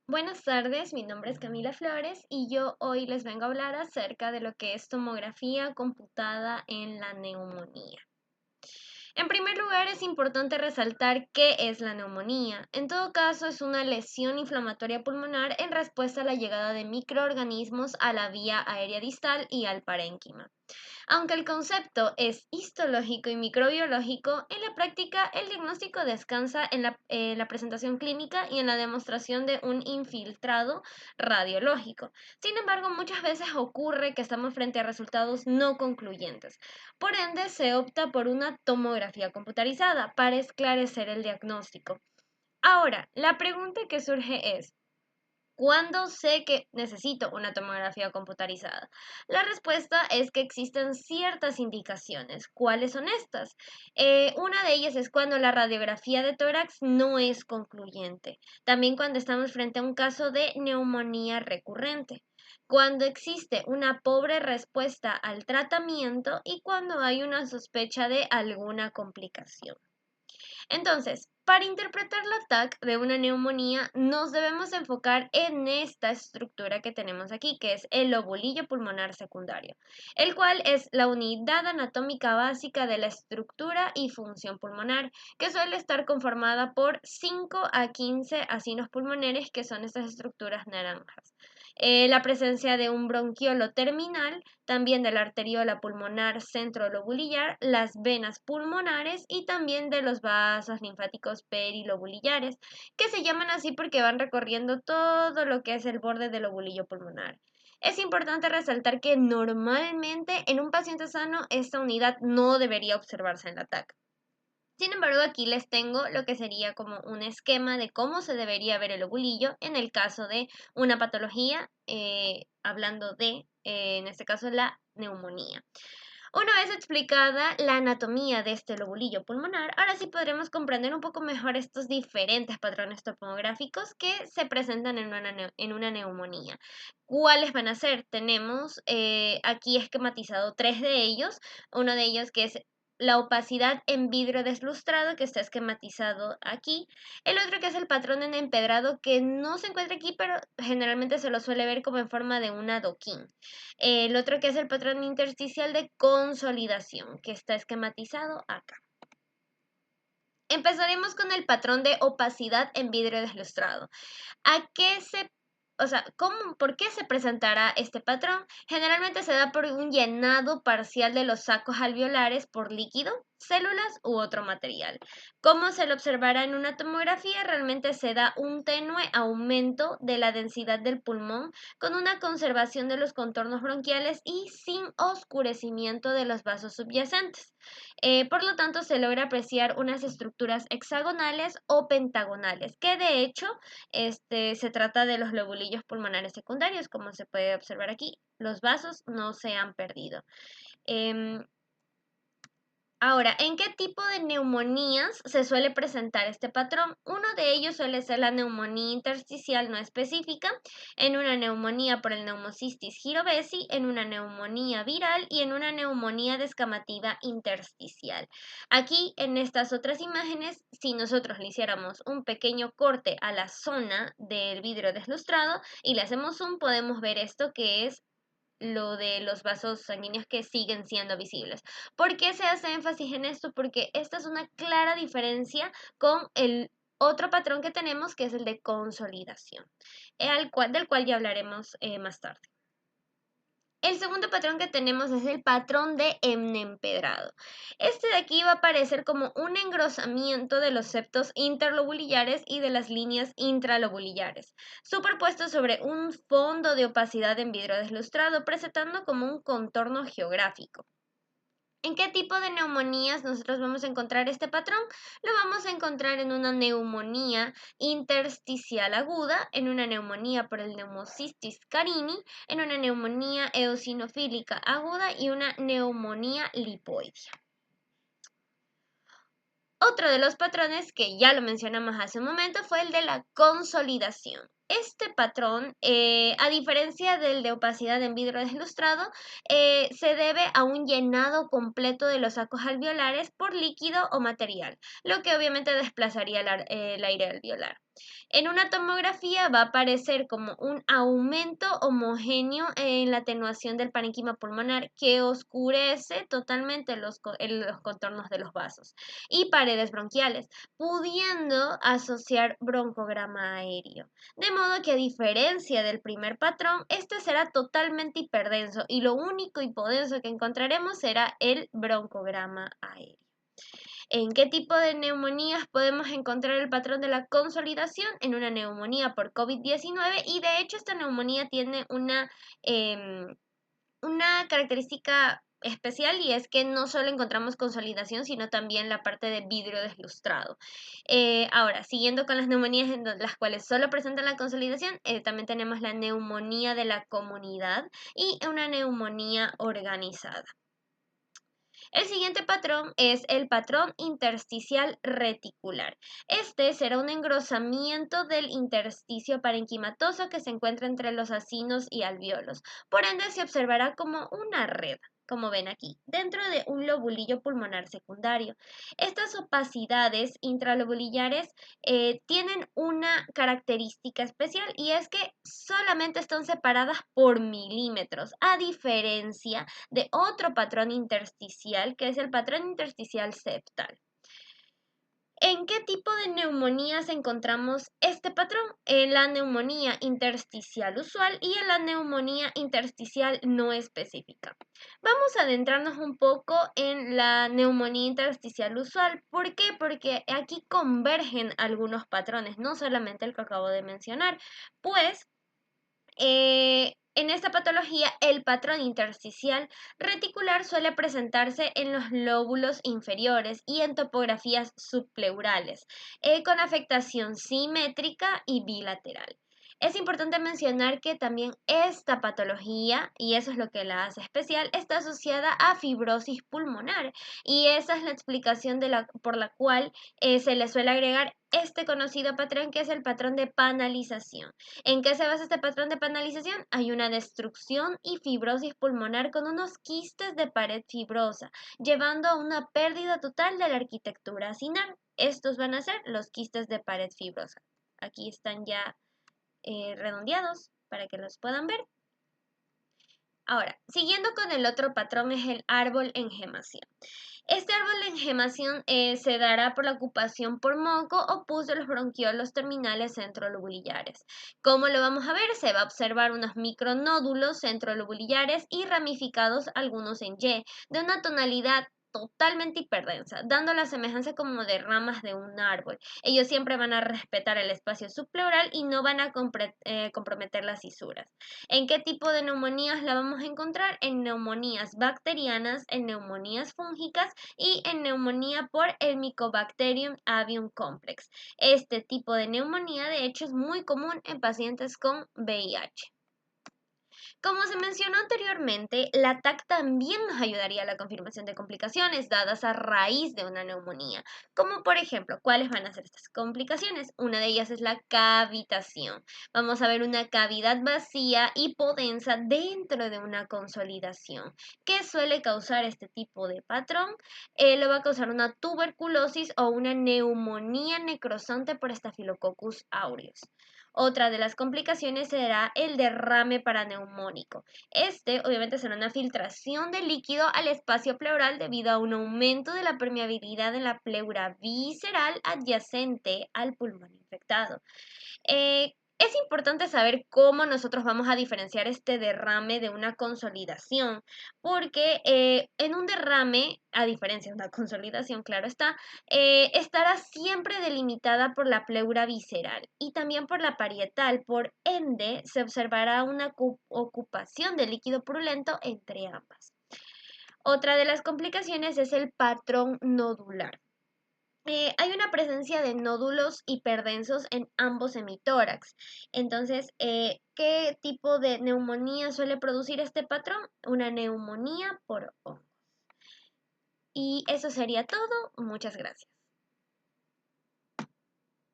Buenas tardes, mi nombre es Camila Flores y yo hoy les vengo a hablar acerca de lo que es tomografía computada en la neumonía. En primer lugar, es importante resaltar qué es la neumonía. En todo caso, es una lesión inflamatoria pulmonar en respuesta a la llegada de microorganismos a la vía aérea distal y al parénquima. Aunque el concepto es histológico y microbiológico, en la práctica el diagnóstico descansa en la presentación clínica y en la demostración de un infiltrado radiológico. Sin embargo, muchas veces ocurre que estamos frente a resultados no concluyentes. Por ende, se opta por una tomografía computarizada para esclarecer el diagnóstico. Ahora, la pregunta que surge es, ¿cuándo sé que necesito una tomografía computarizada? La respuesta es que existen ciertas indicaciones. ¿Cuáles son estas? Una de ellas es cuando la radiografía de tórax no es concluyente. También cuando estamos frente a un caso de neumonía recurrente. Cuando existe una pobre respuesta al tratamiento y cuando hay una sospecha de alguna complicación. Entonces, para interpretar la TAC de una neumonía, nos debemos enfocar en esta estructura que tenemos aquí, que es el lobulillo pulmonar secundario, el cual es la unidad anatómica básica de la estructura y función pulmonar, que suele estar conformada por 5 a 15 acinos pulmonares, que son estas estructuras naranjas. La presencia de un bronquiolo terminal, también de la arteriola pulmonar centrolobulillar, las venas pulmonares y también de los vasos linfáticos perilobulillares, que se llaman así porque van recorriendo todo lo que es el borde del lobulillo pulmonar. Es importante resaltar que normalmente en un paciente sano esta unidad no debería observarse en la TAC. Sin embargo, aquí les tengo lo que sería como un esquema de cómo se debería ver el ovulillo en el caso de una patología, hablando de, en este caso, la neumonía. Una vez explicada la anatomía de este lobulillo pulmonar, ahora sí podremos comprender un poco mejor estos diferentes patrones topográficos que se presentan en una neumonía. ¿Cuáles van a ser? Tenemos aquí esquematizado tres de ellos. Uno de ellos que es la opacidad en vidrio deslustrado, que está esquematizado aquí. El otro que es el patrón en empedrado, que no se encuentra aquí, pero generalmente se lo suele ver como en forma de un adoquín. El otro que es el patrón intersticial de consolidación, que está esquematizado acá. Empezaremos con el patrón de opacidad en vidrio deslustrado. ¿A qué se, o sea, por qué se presentará este patrón? Generalmente se da por un llenado parcial de los sacos alveolares por líquido, células u otro material. ¿Cómo se lo observará en una tomografía? Realmente se da un tenue aumento de la densidad del pulmón con una conservación de los contornos bronquiales y sin oscurecimiento de los vasos subyacentes. Por lo tanto, se logra apreciar unas estructuras hexagonales o pentagonales, que de hecho se trata de los lobulillos pulmonares secundarios, como se puede observar aquí. Los vasos no se han perdido. Em, Ahora, ¿en qué tipo de neumonías se suele presentar este patrón? Uno de ellos suele ser la neumonía intersticial no específica, en una neumonía por el Pneumocystis jirovesi, en una neumonía viral y en una neumonía descamativa intersticial. Aquí, en estas otras imágenes, si nosotros le hiciéramos un pequeño corte a la zona del vidrio deslustrado y le hacemos zoom, podemos ver esto que es lo de los vasos sanguíneos que siguen siendo visibles. ¿Por qué se hace énfasis en esto? Porque esta es una clara diferencia con el otro patrón que tenemos, que es el de consolidación, del cual ya hablaremos más tarde. El segundo patrón que tenemos es el patrón de empedrado. Este de aquí va a aparecer como un engrosamiento de los septos interlobulillares y de las líneas intralobulillares, superpuestos sobre un fondo de opacidad en vidrio deslustrado, presentando como un contorno geográfico. ¿En qué tipo de neumonías nosotros vamos a encontrar este patrón? Lo vamos a encontrar en una neumonía intersticial aguda, en una neumonía por el Pneumocystis carini, en una neumonía eosinofílica aguda y una neumonía lipoidea. Otro de los patrones que ya lo mencionamos hace un momento fue el de la consolidación. Este patrón, a diferencia del de opacidad en vidrio deslustrado, se debe a un llenado completo de los sacos alveolares por líquido o material, lo que obviamente desplazaría el aire alveolar. En una tomografía va a aparecer como un aumento homogéneo en la atenuación del parénquima pulmonar que oscurece totalmente los contornos de los vasos y paredes bronquiales, pudiendo asociar broncograma aéreo. De modo que a diferencia del primer patrón, este será totalmente hiperdenso y lo único hipodenso que encontraremos será el broncograma aéreo. ¿En qué tipo de neumonías podemos encontrar el patrón de la consolidación? En una neumonía por COVID-19 y de hecho esta neumonía tiene una característica especial y es que no solo encontramos consolidación, sino también la parte de vidrio deslustrado. Ahora, siguiendo con las neumonías en las cuales solo presentan la consolidación, también tenemos la neumonía de la comunidad y una neumonía organizada. El siguiente patrón es el patrón intersticial reticular. Este será un engrosamiento del intersticio parenquimatoso que se encuentra entre los acinos y alvéolos. Por ende, se observará como una red, como ven aquí, dentro de un lobulillo pulmonar secundario. Estas opacidades intralobulillares tienen una característica especial y es que solamente están separadas por milímetros, a diferencia de otro patrón intersticial, que es el patrón intersticial septal. ¿En qué tipo de neumonías encontramos este patrón? En la neumonía intersticial usual y en la neumonía intersticial no específica. Vamos a adentrarnos un poco en la neumonía intersticial usual. ¿Por qué? Porque aquí convergen algunos patrones, no solamente el que acabo de mencionar, pues en esta patología, el patrón intersticial reticular suele presentarse en los lóbulos inferiores y en topografías subpleurales, con afectación simétrica y bilateral. Es importante mencionar que también esta patología, y eso es lo que la hace especial, está asociada a fibrosis pulmonar, y esa es la explicación por la cual se le suele agregar este conocido patrón que es el patrón de panalización. ¿En qué se basa este patrón de panalización? Hay una destrucción y fibrosis pulmonar con unos quistes de pared fibrosa, llevando a una pérdida total de la arquitectura acinar. Estos van a ser los quistes de pared fibrosa. Aquí están ya redondeados para que los puedan ver. Ahora, siguiendo con el otro patrón es el árbol en gemación. Este árbol en gemación se dará por la ocupación por moco o pus de los bronquiolos terminales centrolobulillares. ¿Cómo lo vamos a ver? Se va a observar unos micronódulos centrolobulillares y ramificados algunos en Y, de una tonalidad totalmente hiperdensa, dando la semejanza como de ramas de un árbol. Ellos siempre van a respetar el espacio subpleural y no van a comprometer las cisuras. ¿En qué tipo de neumonías la vamos a encontrar? En neumonías bacterianas, en neumonías fúngicas y en neumonía por el Mycobacterium avium complex. Este tipo de neumonía, de hecho, es muy común en pacientes con VIH. Como se mencionó anteriormente, la TAC también nos ayudaría a la confirmación de complicaciones dadas a raíz de una neumonía, como por ejemplo, ¿cuáles van a ser estas complicaciones? Una de ellas es la cavitación. Vamos a ver una cavidad vacía hipodensa dentro de una consolidación. ¿Qué suele causar este tipo de patrón? Lo va a causar una tuberculosis o una neumonía necrosante por Staphylococcus aureus. Otra de las complicaciones será el derrame paraneumónico. Este obviamente será una filtración de líquido al espacio pleural debido a un aumento de la permeabilidad en la pleura visceral adyacente al pulmón infectado. Es importante saber cómo nosotros vamos a diferenciar este derrame de una consolidación, porque en un derrame, a diferencia de una consolidación, claro está, estará siempre delimitada por la pleura visceral y también por la parietal, por ende se observará una ocupación de líquido purulento entre ambas. Otra de las complicaciones es el patrón nodular. Hay una presencia de nódulos hiperdensos en ambos hemitórax. Entonces, ¿qué tipo de neumonía suele producir este patrón? Una neumonía por hongos. Y eso sería todo. Muchas gracias.